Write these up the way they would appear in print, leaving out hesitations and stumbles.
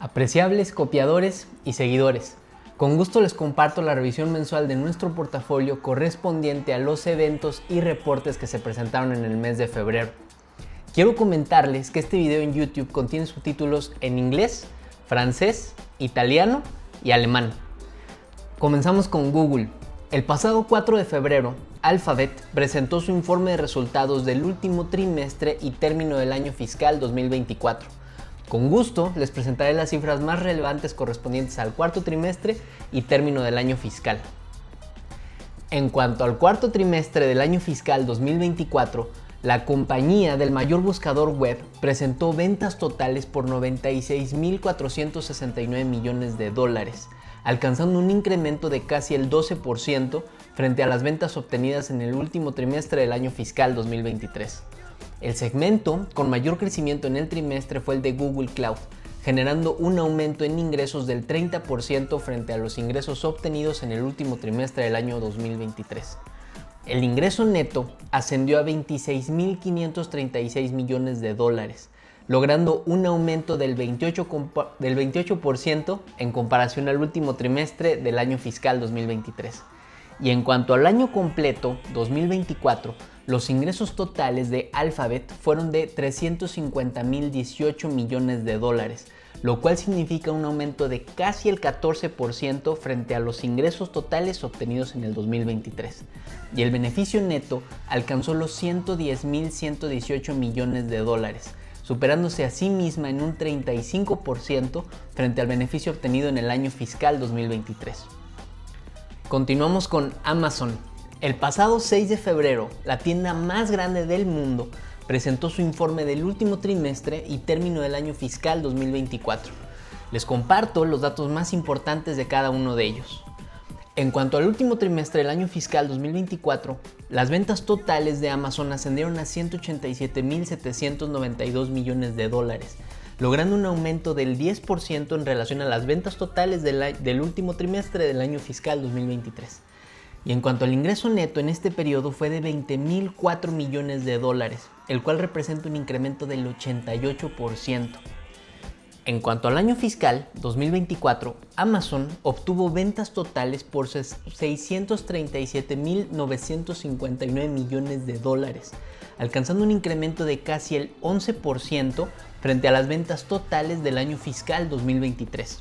Apreciables copiadores y seguidores, con gusto les comparto la revisión mensual de nuestro portafolio correspondiente a los eventos y reportes que se presentaron en el mes de febrero. Quiero comentarles que este video en YouTube contiene subtítulos en inglés, francés, italiano y alemán. Comenzamos con Google. El pasado 4 de febrero, Alphabet presentó su informe de resultados del último trimestre y término del año fiscal 2024. Con gusto les presentaré las cifras más relevantes correspondientes al cuarto trimestre y término del año fiscal. En cuanto al cuarto trimestre del año fiscal 2024, la compañía del mayor buscador web presentó ventas totales por 96.469 millones de dólares, alcanzando un incremento de casi el 12% frente a las ventas obtenidas en el último trimestre del año fiscal 2023. El segmento con mayor crecimiento en el trimestre fue el de Google Cloud, generando un aumento en ingresos del 30% frente a los ingresos obtenidos en el último trimestre del año 2023. El ingreso neto ascendió a 26.536 millones de dólares, logrando un aumento del 28% en comparación al último trimestre del año fiscal 2023. Y en cuanto al año completo 2024, los ingresos totales de Alphabet fueron de 350.018 millones de dólares, lo cual significa un aumento de casi el 14% frente a los ingresos totales obtenidos en el 2023. Y el beneficio neto alcanzó los 110.118 millones de dólares, superándose a sí misma en un 35% frente al beneficio obtenido en el año fiscal 2023. Continuamos con Amazon. El pasado 6 de febrero, la tienda más grande del mundo presentó su informe del último trimestre y término del año fiscal 2024. Les comparto los datos más importantes de cada uno de ellos. En cuanto al último trimestre del año fiscal 2024, las ventas totales de Amazon ascendieron a 187.792 millones de dólares, logrando un aumento del 10% en relación a las ventas totales del último trimestre del año fiscal 2023. Y en cuanto al ingreso neto en este periodo fue de 20.004 millones de dólares, el cual representa un incremento del 88%. En cuanto al año fiscal 2024, Amazon obtuvo ventas totales por 637.959 millones de dólares, alcanzando un incremento de casi el 11% frente a las ventas totales del año fiscal 2023.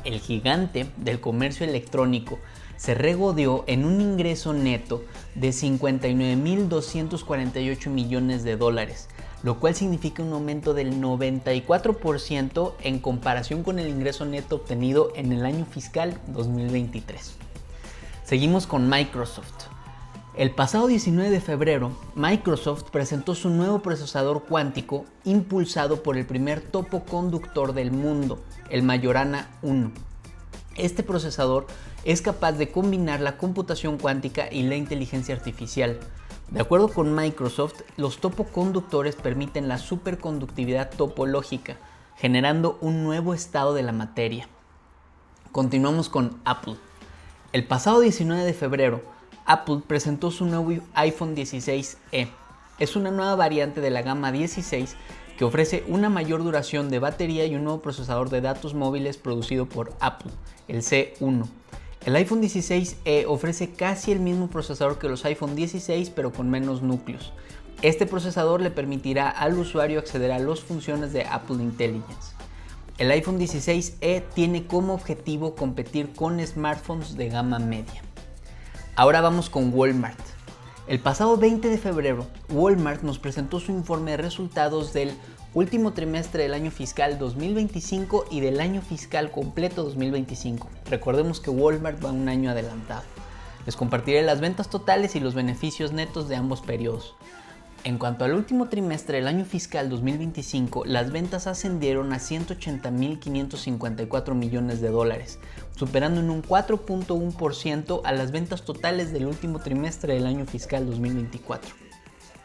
El gigante del comercio electrónico se regodeó en un ingreso neto de 59.248 millones de dólares, lo cual significa un aumento del 94% en comparación con el ingreso neto obtenido en el año fiscal 2023. Seguimos con Microsoft. El pasado 19 de febrero, Microsoft presentó su nuevo procesador cuántico impulsado por el primer topo conductor del mundo, el Majorana 1. Este procesador es capaz de combinar la computación cuántica y la inteligencia artificial. De acuerdo con Microsoft, los topoconductores permiten la superconductividad topológica, generando un nuevo estado de la materia. Continuamos con Apple. El pasado 19 de febrero, Apple presentó su nuevo iPhone 16e. Es una nueva variante de la gama 16 que ofrece una mayor duración de batería y un nuevo procesador de datos móviles producido por Apple, el C1. El iPhone 16e ofrece casi el mismo procesador que los iPhone 16 pero con menos núcleos. Este procesador le permitirá al usuario acceder a las funciones de Apple Intelligence. El iPhone 16e tiene como objetivo competir con smartphones de gama media. Ahora vamos con Walmart. El pasado 20 de febrero, Walmart nos presentó su informe de resultados del último trimestre del año fiscal 2025 y del año fiscal completo 2025. Recordemos que Walmart va un año adelantado. Les compartiré las ventas totales y los beneficios netos de ambos periodos. En cuanto al último trimestre del año fiscal 2025, las ventas ascendieron a 180.554 millones de dólares, superando en un 4.1% a las ventas totales del último trimestre del año fiscal 2024.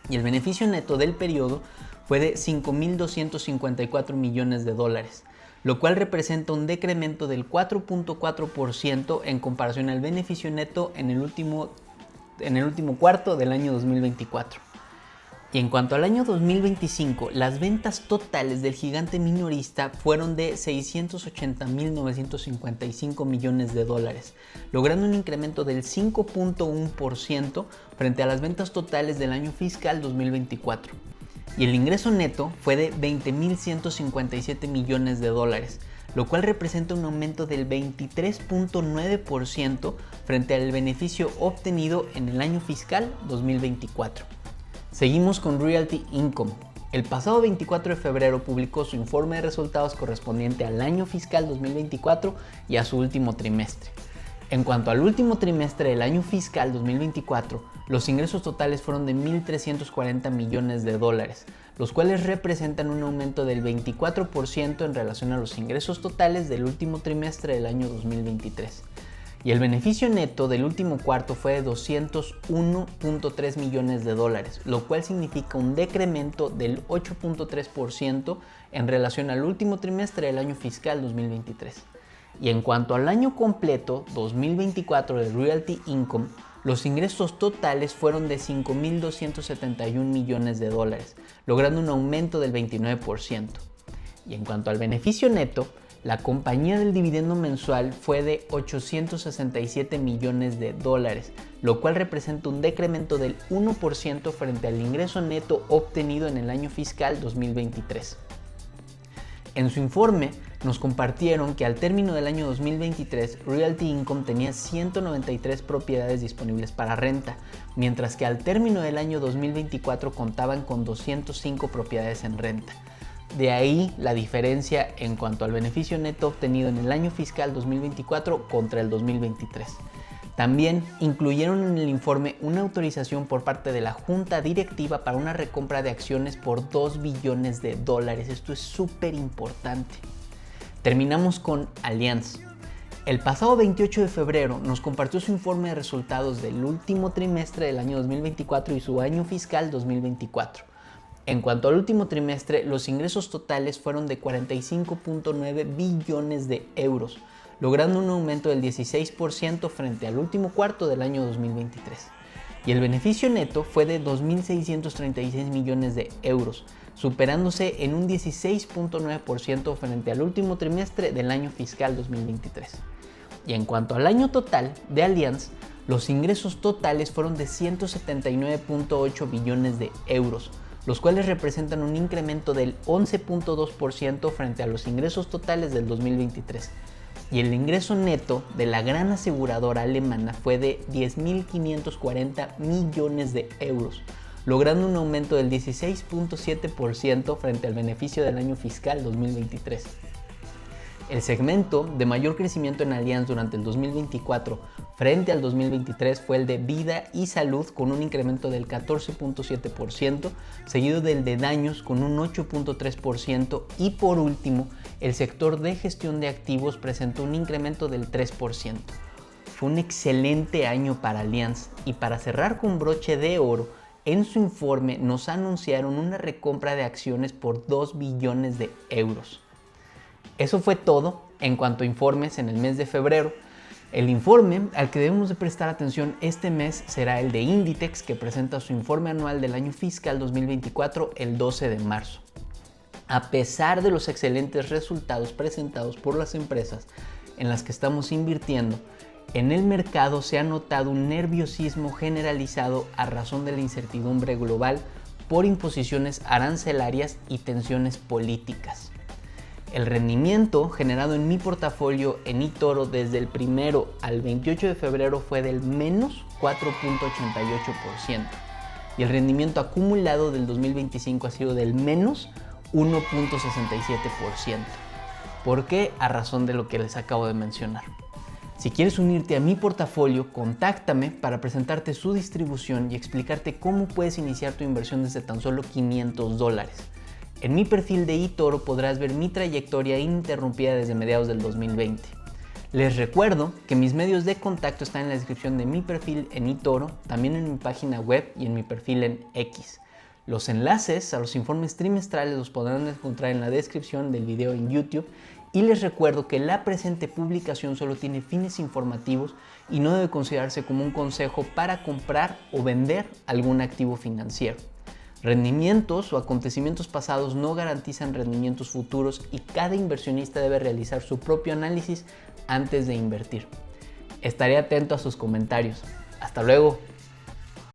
Y el beneficio neto del periodo fue de 5.254 millones de dólares, lo cual representa un decremento del 4.4% en comparación al beneficio neto en el último cuarto del año 2024. Y en cuanto al año 2025, las ventas totales del gigante minorista fueron de 680.955 millones de dólares, logrando un incremento del 5.1% frente a las ventas totales del año fiscal 2024. Y el ingreso neto fue de 20.157 millones de dólares, lo cual representa un aumento del 23.9% frente al beneficio obtenido en el año fiscal 2024. Seguimos con Realty Income. El pasado 24 de febrero publicó su informe de resultados correspondiente al año fiscal 2024 y a su último trimestre. En cuanto al último trimestre del año fiscal 2024, los ingresos totales fueron de 1.340 millones de dólares, los cuales representan un aumento del 24% en relación a los ingresos totales del último trimestre del año 2023. Y el beneficio neto del último cuarto fue de 201.3 millones de dólares, lo cual significa un decremento del 8.3% en relación al último trimestre del año fiscal 2023. Y en cuanto al año completo 2024 de Realty Income, los ingresos totales fueron de 5.271 millones de dólares, logrando un aumento del 29%. Y en cuanto al beneficio neto, la compañía del dividendo mensual fue de 867 millones de dólares, lo cual representa un decremento del 1% frente al ingreso neto obtenido en el año fiscal 2023. En su informe nos compartieron que al término del año 2023, Realty Income tenía 193 propiedades disponibles para renta, mientras que al término del año 2024 contaban con 205 propiedades en renta. De ahí la diferencia en cuanto al beneficio neto obtenido en el año fiscal 2024 contra el 2023. También incluyeron en el informe una autorización por parte de la Junta Directiva para una recompra de acciones por 2 billones de dólares. Esto es súper importante. Terminamos con Allianz. El pasado 28 de febrero nos compartió su informe de resultados del último trimestre del año 2024 y su año fiscal 2024. En cuanto al último trimestre, los ingresos totales fueron de 45.9 billones de euros, logrando un aumento del 16% frente al último cuarto del año 2023. Y el beneficio neto fue de 2.636 millones de euros, superándose en un 16.9% frente al último trimestre del año fiscal 2023. Y en cuanto al año total de Allianz, los ingresos totales fueron de 179.8 billones de euros, los cuales representan un incremento del 11.2% frente a los ingresos totales del 2023. Y el ingreso neto de la gran aseguradora alemana fue de 10.540 millones de euros, logrando un aumento del 16.7% frente al beneficio del año fiscal 2023. El segmento de mayor crecimiento en Allianz durante el 2024 frente al 2023 fue el de vida y salud con un incremento del 14.7%, seguido del de daños con un 8.3% y por último el sector de gestión de activos presentó un incremento del 3%. Fue un excelente año para Allianz y para cerrar con broche de oro, en su informe nos anunciaron una recompra de acciones por 2 billones de euros. Eso fue todo en cuanto a informes en el mes de febrero. El informe al que debemos de prestar atención este mes será el de Inditex, que presenta su informe anual del año fiscal 2024 el 12 de marzo. A pesar de los excelentes resultados presentados por las empresas en las que estamos invirtiendo, en el mercado se ha notado un nerviosismo generalizado a razón de la incertidumbre global por imposiciones arancelarias y tensiones políticas. El rendimiento generado en mi portafolio en eToro desde el 1 al 28 de febrero fue del menos 4.88% y el rendimiento acumulado del 2025 ha sido del menos 1.67%. ¿Por qué? A razón de lo que les acabo de mencionar. Si quieres unirte a mi portafolio, contáctame para presentarte su distribución y explicarte cómo puedes iniciar tu inversión desde tan solo $500. En mi perfil de eToro podrás ver mi trayectoria ininterrumpida desde mediados del 2020. Les recuerdo que mis medios de contacto están en la descripción de mi perfil en eToro, también en mi página web y en mi perfil en X. Los enlaces a los informes trimestrales los podrán encontrar en la descripción del video en YouTube y les recuerdo que la presente publicación solo tiene fines informativos y no debe considerarse como un consejo para comprar o vender algún activo financiero. Rendimientos o acontecimientos pasados no garantizan rendimientos futuros y cada inversionista debe realizar su propio análisis antes de invertir. Estaré atento a sus comentarios. Hasta luego.